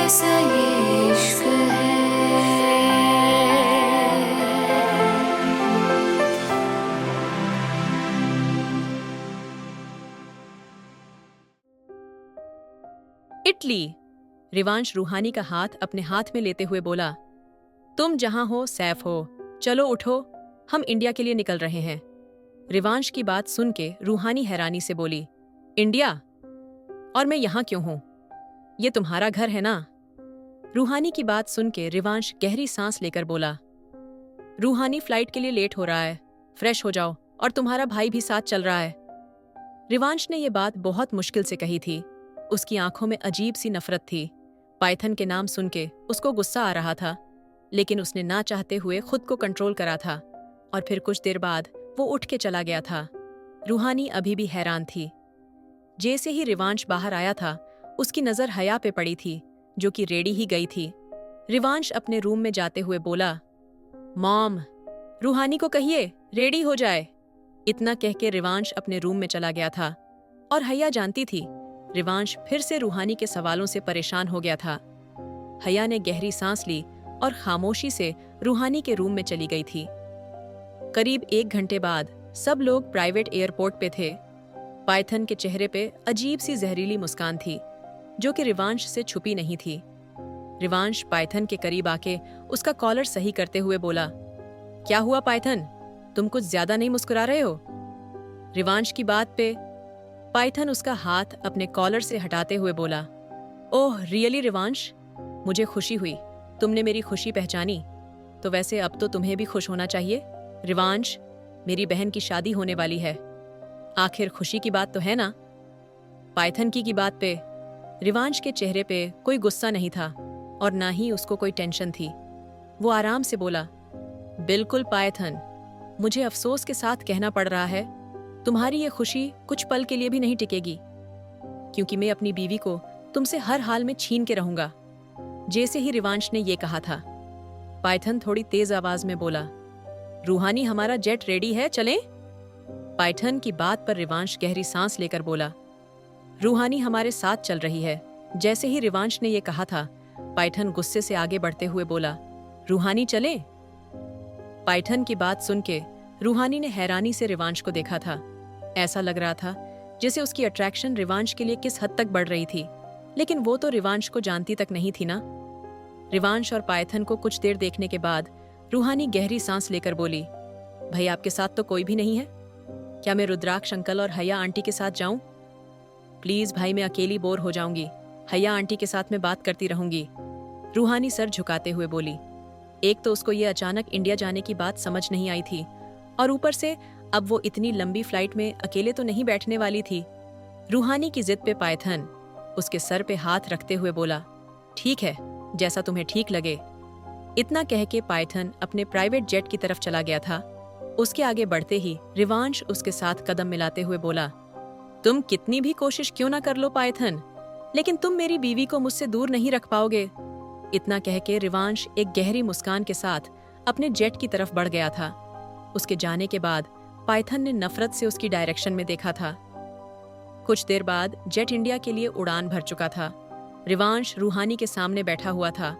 कैसा ये इश्क है। इटली। रिवांश रूहानी का हाथ अपने हाथ में लेते हुए बोला, तुम जहां हो सैफ हो, चलो उठो, हम इंडिया के लिए निकल रहे हैं। रिवांश की बात सुन के रूहानी हैरानी से बोली, इंडिया? और मैं यहाँ क्यों हूँ? ये तुम्हारा घर है ना? रूहानी की बात सुन के रिवांश गहरी सांस लेकर बोला, रूहानी फ्लाइट के लिए लेट हो रहा है, फ्रेश हो जाओ, और तुम्हारा भाई भी साथ चल रहा है। रिवांश ने यह बात बहुत मुश्किल से कही थी। उसकी आंखों में अजीब सी नफरत थी। पाइथन के नाम सुन के उसको गुस्सा आ रहा था, लेकिन उसने ना चाहते हुए खुद को कंट्रोल करा था, और फिर कुछ देर बाद वो उठ के चला गया था। रूहानी अभी भी हैरान थी। जैसे ही रिवांश बाहर आया था, उसकी नजर हया पे पड़ी थी, जो कि रेडी ही गई थी। रिवांश अपने रूम में जाते हुए बोला, मॉम, रूहानी को कहिए रेडी हो जाए। इतना कह के रिवांश अपने रूम में चला गया था, और हया जानती थी रिवांश फिर से रूहानी के सवालों से परेशान हो गया था। हया ने गहरी सांस ली और खामोशी से रूहानी के रूम में चली गई थी। करीब 1 घंटे बाद सब लोग प्राइवेट एयरपोर्ट पे थे। पाइथन के चेहरे पे अजीब सी जहरीली मुस्कान थी, जो कि रिवांश से छुपी नहीं थी। रिवांश पाइथन के करीब आके उसका कॉलर सही करते हुए बोला, क्या हुआ पाइथन, तुम कुछ ज्यादा नहीं मुस्कुरा रहे हो? रिवांश की बात पे पाइथन उसका हाथ अपने कॉलर से हटाते हुए बोला, ओह रियली रिवांश, मुझे खुशी हुई, तुमने मेरी खुशी पहचानी। तो वैसे अब तो तुम्हें भी खुश होना चाहिए। रिवांश, मेरी बहन की शादी होने वाली है, आखिर खुशी की बात तो है ना? पाइथन की बात पे रिवांश के चेहरे पे कोई गुस्सा नहीं था, और ना ही उसको कोई टेंशन थी। वो आराम से बोला, बिल्कुल पाइथन, मुझे अफसोस के साथ कहना पड़ रहा है, तुम्हारी ये खुशी कुछ पल के लिए भी नहीं टिकेगी, क्योंकि मैं अपनी बीवी को तुमसे हर हाल में छीन के रहूंगा। जैसे ही रिवांश ने ये कहा था, पाइथन थोड़ी तेज आवाज में बोला, रूहानी हमारा जेट रेडी है, चलें? पाइथन की बात पर रिवांश गहरी सांस लेकर बोला, रूहानी हमारे साथ चल रही है। जैसे ही रिवांश ने यह कहा था, पाइथन गुस्से से आगे बढ़ते हुए बोला, रूहानी चलें? पाइथन की बात सुन के रूहानी ने हैरानी से रिवांश को देखा था। ऐसा लग रहा था जैसे उसकी अट्रैक्शन रिवांश के लिए किस हद तक बढ़ रही थी, लेकिन वो तो रिवांश को जानती तक नहीं थी ना। रिवांश और पाइथन को कुछ देर देखने के बाद रूहानी गहरी सांस लेकर बोली, भाई आपके साथ तो कोई भी नहीं है, क्या मैं रुद्राक्ष अंकल और हया आंटी के साथ जाऊं? प्लीज भाई, मैं अकेली बोर हो जाऊंगी, हया आंटी के साथ मैं बात करती रहूंगी। रूहानी सर झुकाते हुए बोली। एक तो उसको ये अचानक इंडिया जाने की बात समझ नहीं आई थी, और ऊपर से अब वो इतनी लंबी फ्लाइट में अकेले तो नहीं बैठने वाली थी। रूहानी की जिद पे पाइथन उसके सर पे हाथ रखते हुए बोला, ठीक है, जैसा तुम्हें ठीक लगे। इतना कह के पाइथन अपने प्राइवेट जेट की तरफ चला गया था। उसके आगे बढ़ते ही रिवांश उसके साथ कदम मिलाते हुए बोला, तुम कितनी भी कोशिश क्यों ना कर लो पाइथन, लेकिन तुम मेरी बीवी को मुझसे दूर नहीं रख पाओगे। इतना कह के रिवांश एक गहरी मुस्कान के साथ अपने जेट की तरफ बढ़ गया था। उसके जाने के बाद पाइथन ने नफरत से उसकी डायरेक्शन में देखा था। कुछ देर बाद जेट इंडिया के लिए उड़ान भर चुका था। रिवांश रूहानी के सामने बैठा हुआ था।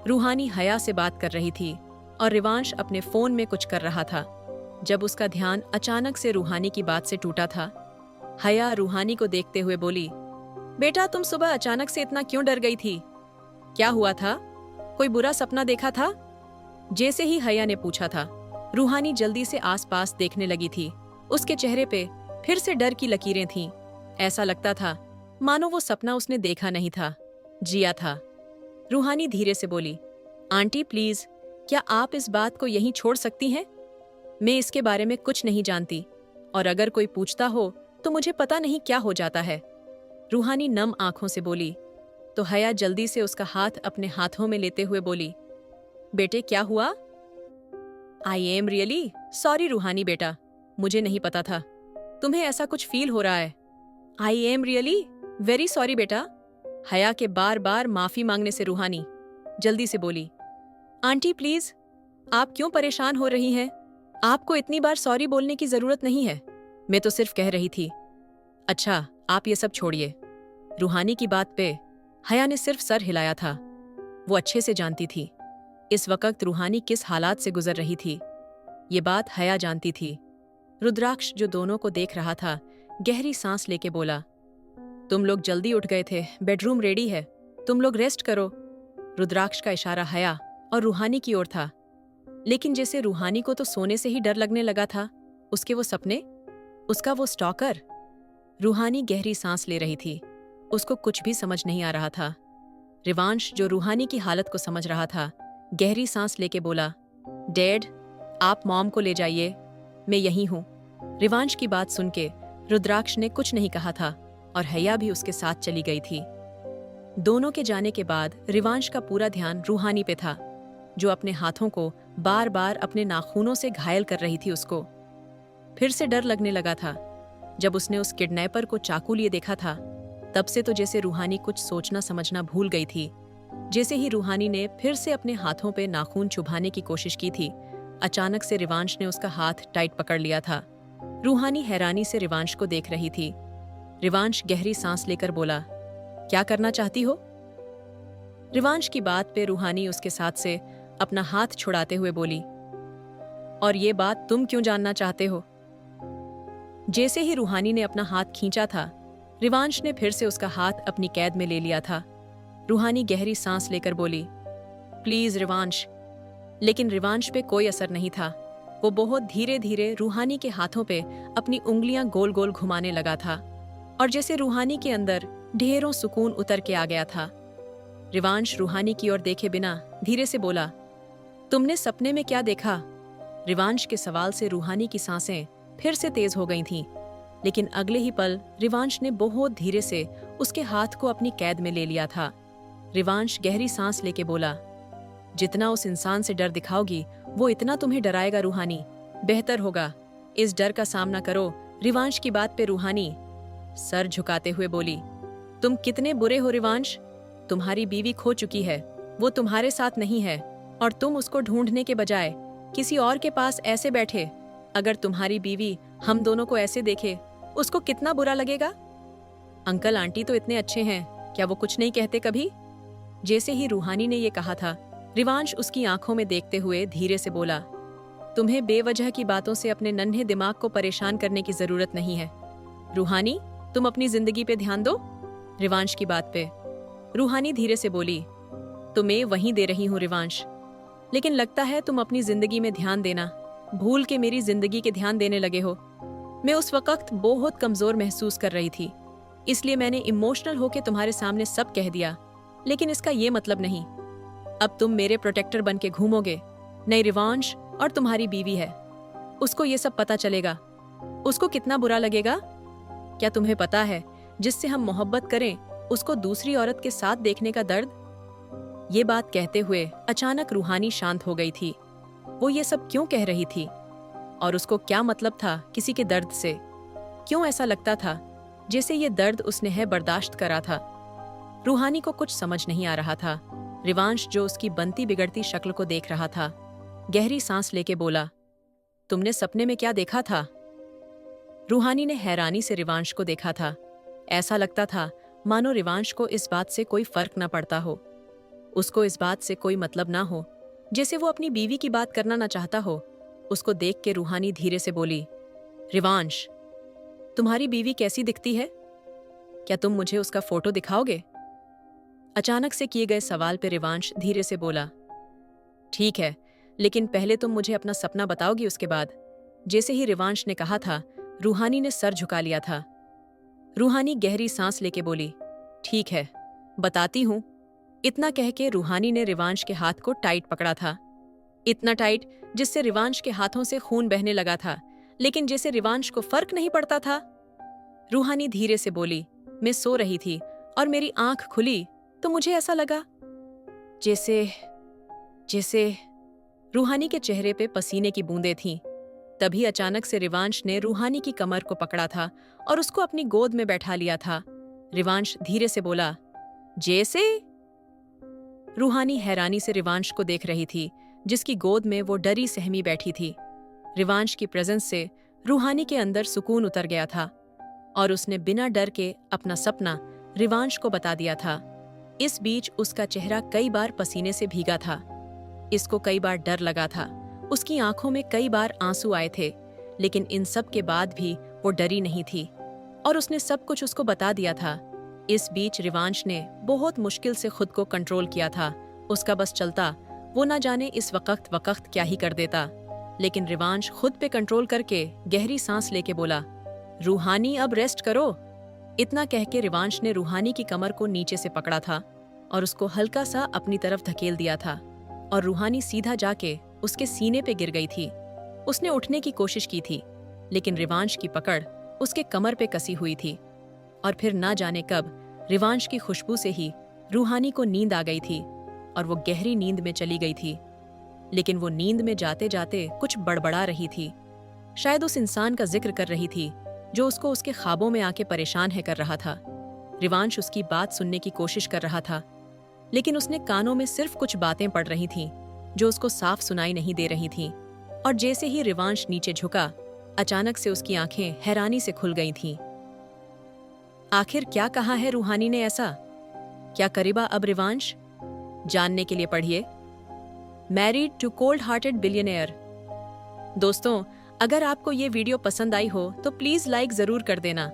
रूहानी हया से बात कर रही थी और रिवांश अपने फोन में कुछ कर रहा था, जब उसका ध्यान अचानक से रूहानी की बात से टूटा था। हया रूहानी को देखते हुए बोली, बेटा तुम सुबह अचानक से इतना क्यों डर गई थी? क्या हुआ था? कोई बुरा सपना देखा था? जैसे ही हया ने पूछा था, रूहानी जल्दी से आसपास देखने लगी थी। उसके चेहरे पे फिर से डर की लकीरें थीं। ऐसा लगता था मानो वो सपना उसने देखा नहीं था, जिया था। रूहानी धीरे से बोली, आंटी प्लीज, क्या आप इस बात को यहीं छोड़ सकती हैं? मैं इसके बारे में कुछ नहीं जानती, और अगर कोई पूछता हो तो मुझे पता नहीं क्या हो जाता है। रूहानी नम आंखों से बोली। तो हया जल्दी से उसका हाथ अपने हाथों में लेते हुए बोली, बेटे क्या हुआ? आई एम रियली सॉरी रूहानी बेटा, मुझे नहीं पता था तुम्हें ऐसा कुछ फील हो रहा है। I am really very sorry बेटा। हया के बार बार माफी मांगने से रूहानी जल्दी से बोली, आंटी प्लीज, आप क्यों परेशान हो रही हैं? आपको इतनी बार सॉरी बोलने की जरूरत नहीं है, मैं तो सिर्फ कह रही थी। अच्छा, आप ये सब छोड़िए। रूहानी की बात पे हया ने सिर्फ सर हिलाया था। वो अच्छे से जानती थी इस वक्त रूहानी किस हालात से गुजर रही थी। ये बात हया जानती थी। रुद्राक्ष जो दोनों को देख रहा था गहरी सांस लेके बोला, तुम लोग जल्दी उठ गए थे, बेडरूम रेडी है, तुम लोग रेस्ट करो। रुद्राक्ष का इशारा हया और रूहानी की ओर था, लेकिन जैसे रूहानी को तो सोने से ही डर लगने लगा था, उसके वो सपने, उसका वो स्टॉकर। रूहानी गहरी सांस ले रही थी, उसको कुछ भी समझ नहीं आ रहा था। रिवांश जो रूहानी की हालत को समझ रहा था गहरी सांस लेके बोला, डैड आप मॉम को ले जाइए, मैं यहीं हूं। रिवांश की बात सुन के रुद्राक्ष ने कुछ नहीं कहा था और हया भी उसके साथ चली गई थी। दोनों के जाने के बाद रिवांश का पूरा ध्यान रूहानी पे था, जो अपने हाथों को बार बार अपने नाखूनों से घायल कर रही थी। उसको फिर से डर लगने लगा था। जब उसने उस किडनैपर को चाकू लिए देखा था, तब से तो जैसे रूहानी कुछ सोचना समझना भूल गई थी। जैसे ही रूहानी ने फिर से अपने हाथों पे नाखून चुभाने की कोशिश की थी, अचानक से रिवांश ने उसका हाथ टाइट पकड़ लिया था। रूहानी हैरानी से रिवांश को देख रही थी। रिवांश गहरी सांस लेकर बोला, क्या करना चाहती हो? रिवांश की बात पे रूहानी उसके साथ से अपना हाथ छुड़ाते हुए बोली, और ये बात तुम क्यों जानना चाहते हो? जैसे ही रूहानी ने अपना हाथ खींचा था, रिवांश ने फिर से उसका हाथ अपनी कैद में ले लिया था। रूहानी गहरी सांस लेकर बोली, प्लीज रिवांश। लेकिन रिवांश पे कोई असर नहीं था। वो बहुत धीरे धीरे रूहानी के हाथों पे अपनी उंगलियां गोल गोल घुमाने लगा था, और जैसे रूहानी के अंदर ढेरों सुकून उतर के आ गया था। रिवांश रूहानी की ओर देखे बिना धीरे से बोला, तुमने सपने में क्या देखा? रिवांश के सवाल से रूहानी की सांसें फिर से तेज हो गई थीं, लेकिन अगले ही पल रिवांश ने बहुत धीरे से उसके हाथ को अपनी कैद में ले लिया था। रिवांश गहरी सांस लेके बोला, जितना उस इंसान से डर दिखाओगी वो इतना तुम्हें डराएगा रूहानी। बेहतर होगा इस डर का सामना करो। रिवांश की बात पे रूहानी सर झुकाते हुए बोली, तुम कितने बुरे हो रिवांश। तुम्हारी बीवी खो चुकी है, वो तुम्हारे साथ नहीं है, और तुम उसको ढूंढने के बजाय किसी और के पास ऐसे बैठे। अगर तुम्हारी बीवी हम दोनों को ऐसे देखे, उसको कितना बुरा लगेगा। अंकल आंटी तो इतने अच्छे हैं, क्या वो कुछ नहीं कहते कभी? जैसे ही रूहानी ने ये कहा था, रिवांश उसकी आंखों में देखते हुए धीरे से बोला, तुम्हें बेवजह की बातों से अपने नन्हे दिमाग को परेशान करने की जरूरत नहीं है। रूहानी, तुम अपनी जिंदगी पे ध्यान दो। रिवांश की बात पे रूहानी धीरे से बोली, तुम्हें वहीं दे रही हूँ रिवांश, लेकिन लगता है तुम अपनी जिंदगी में ध्यान देना भूल के मेरी जिंदगी के ध्यान देने लगे हो। मैं उस वक्त बहुत कमजोर महसूस कर रही थी, इसलिए मैंने इमोशनल होके तुम्हारे सामने सब कह दिया, लेकिन इसका ये मतलब नहीं अब तुम मेरे प्रोटेक्टर बन के घूमोगे। नहीं, रिवांश और तुम्हारी बीवी है, उसको ये सब पता चलेगा, उसको कितना बुरा लगेगा। क्या तुम्हें पता है जिससे हम मोहब्बत करें उसको दूसरी औरत के साथ देखने का दर्द? ये बात कहते हुए अचानक रूहानी शांत हो गई थी। वो ये सब क्यों कह रही थी और उसको क्या मतलब था किसी के दर्द से? क्यों ऐसा लगता था जैसे ये दर्द उसने है बर्दाश्त करा था? रूहानी को कुछ समझ नहीं आ रहा था। रिवांश जो उसकी बनती बिगड़ती शक्ल को देख रहा था, गहरी सांस लेके बोला, तुमने सपने में क्या देखा था? रूहानी ने हैरानी से रिवांश को देखा था। ऐसा लगता था मानो रिवांश को इस बात से कोई फर्क न पड़ता हो, उसको इस बात से कोई मतलब ना हो, जैसे वो अपनी बीवी की बात करना ना चाहता हो। उसको देख के रूहानी धीरे से बोली, रिवांश, तुम्हारी बीवी कैसी दिखती है? क्या तुम मुझे उसका फोटो दिखाओगे? अचानक से किए गए सवाल पे रिवांश धीरे से बोला, ठीक है, लेकिन पहले तुम मुझे अपना सपना बताओगी उसके बाद। जैसे ही रिवांश ने कहा था, रूहानी ने सर झुका लिया था। रूहानी गहरी सांस लेके बोली, ठीक है, बताती हूं। इतना कह के रूहानी ने रिवांश के हाथ को टाइट पकड़ा था, इतना टाइट जिससे रिवांश के हाथों से खून बहने लगा था, लेकिन जैसे रिवांश को फर्क नहीं पड़ता था। रूहानी धीरे से बोली, मैं सो रही थी और मेरी आंख खुली तो मुझे ऐसा लगा जैसे जैसे रूहानी के चेहरे पे पसीने की बूंदें थीं। तभी अचानक से रिवांश ने रूहानी की कमर को पकड़ा था और उसको अपनी गोद में बैठा लिया था। रिवांश धीरे से बोला, जैसे? रूहानी हैरानी से रिवांश को देख रही थी, जिसकी गोद में वो डरी सहमी बैठी थी। रिवांश की प्रेजेंस से रूहानी के अंदर सुकून उतर गया था और उसने बिना डर के अपना सपना रिवांश को बता दिया था। इस बीच उसका चेहरा कई बार पसीने से भीगा था। इसको कई बार डर लगा था। उसकी आंखों में कई बार आंसू आए थे, लेकिन इन सब के बाद भी वो डरी नहीं थी और उसने सब कुछ उसको बता दिया था। इस बीच रिवांश ने बहुत मुश्किल से खुद को कंट्रोल किया था। उसका बस चलता, वो ना जाने इस वक्त क्या ही कर देता। लेकिन रिवांश खुद पे कंट्रोल करके गहरी सांस लेके बोला, रूहानी अब रेस्ट करो। इतना कह के रिवांश ने रूहानी की कमर को नीचे से पकड़ा था और उसको हल्का सा अपनी तरफ धकेल दिया था और रूहानी सीधा जाके उसके सीने पे गिर गई थी। उसने उठने की कोशिश की थी, लेकिन रिवांश की पकड़ उसके कमर पे कसी हुई थी और फिर ना जाने कब रिवांश की खुशबू से ही रूहानी को नींद आ गई थी और वो गहरी नींद में चली गई थी। लेकिन वो नींद में जाते जाते कुछ बड़बड़ा रही थी। शायद उस इंसान का जिक्र कर रही थी जो उसको उसके ख्वाबों में आके परेशान है कर रहा था। रिवांश उसकी बात सुनने की कोशिश कर रहा था, लेकिन उसने कानों में सिर्फ कुछ बातें पड़ रही थीं जो उसको साफ सुनाई नहीं दे रही थीं। और जैसे ही रिवांश नीचे झुका, अचानक से उसकी आंखें हैरानी से खुल गई थीं। आखिर क्या कहा है रूहानी ने ऐसा? क्या करीबा अब रिवांश? जानने के लिए पढ़िए married to cold hearted billionaire. दोस्तों, अगर आपको ये वीडियो पसंद आई हो तो प्लीज लाइक जरूर कर देना।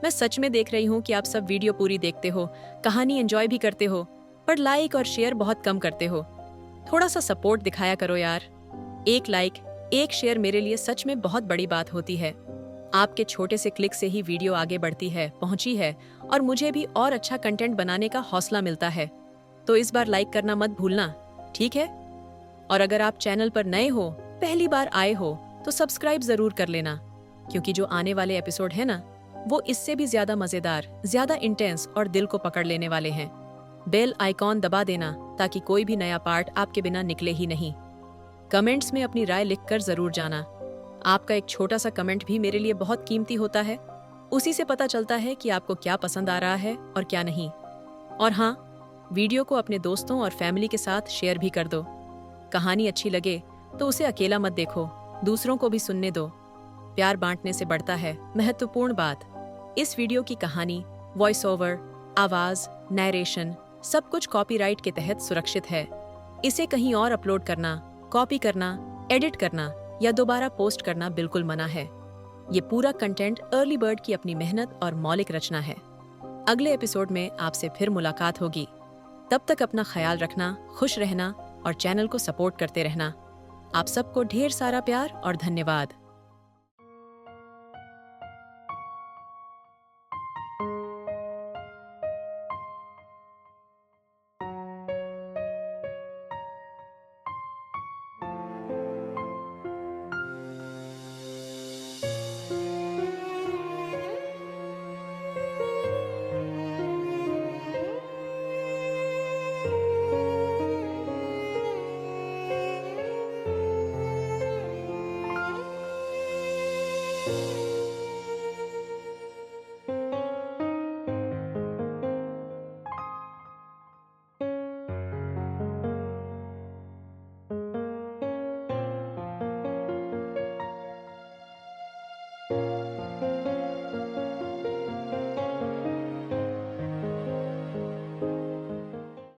मैं सच में देख रही हूँ कि आप सब वीडियो पूरी देखते हो, कहानी एंजॉय भी करते हो, पर लाइक और शेयर बहुत कम करते हो। थोड़ा सा सपोर्ट दिखाया करो यार। एक लाइक, एक शेयर मेरे लिए सच में बहुत बड़ी बात होती है। आपके छोटे से क्लिक से ही वीडियो आगे बढ़ती है, पहुंची है और मुझे भी और अच्छा कंटेंट बनाने का हौसला मिलता है। तो इस बार लाइक करना मत भूलना, ठीक है? और अगर आप चैनल पर नए हो, पहली बार आए हो, तो सब्सक्राइब जरूर कर लेना, क्योंकि जो आने वाले एपिसोड है ना, वो इससे भी ज्यादा मजेदार, ज्यादा इंटेंस और दिल को पकड़ लेने वाले हैं। बेल आइकॉन दबा देना ताकि कोई भी नया पार्ट आपके बिना निकले ही नहीं। कमेंट्स में अपनी राय लिखकर जरूर जाना। आपका एक छोटा सा कमेंट भी मेरे लिए बहुत कीमती होता है। उसी से पता चलता है कि आपको क्या पसंद आ रहा है और क्या नहीं। और हाँ, वीडियो को अपने दोस्तों और फैमिली के साथ शेयर भी कर दो। कहानी अच्छी लगे तो उसे अकेला मत देखो, दूसरों को भी सुनने दो। प्यार बांटने से बढ़ता है। महत्वपूर्ण बात, इस वीडियो की कहानी, वॉइस ओवर, आवाज, नरेशन सब कुछ कॉपीराइट के तहत सुरक्षित है। इसे कहीं और अपलोड करना, कॉपी करना, एडिट करना या दोबारा पोस्ट करना बिल्कुल मना है। ये पूरा कंटेंट अर्ली बर्ड की अपनी मेहनत और मौलिक रचना है। अगले एपिसोड में आपसे फिर मुलाकात होगी। तब तक अपना ख्याल रखना, खुश रहना और चैनल को सपोर्ट करते रहना। आप सबको ढेर सारा प्यार और धन्यवाद।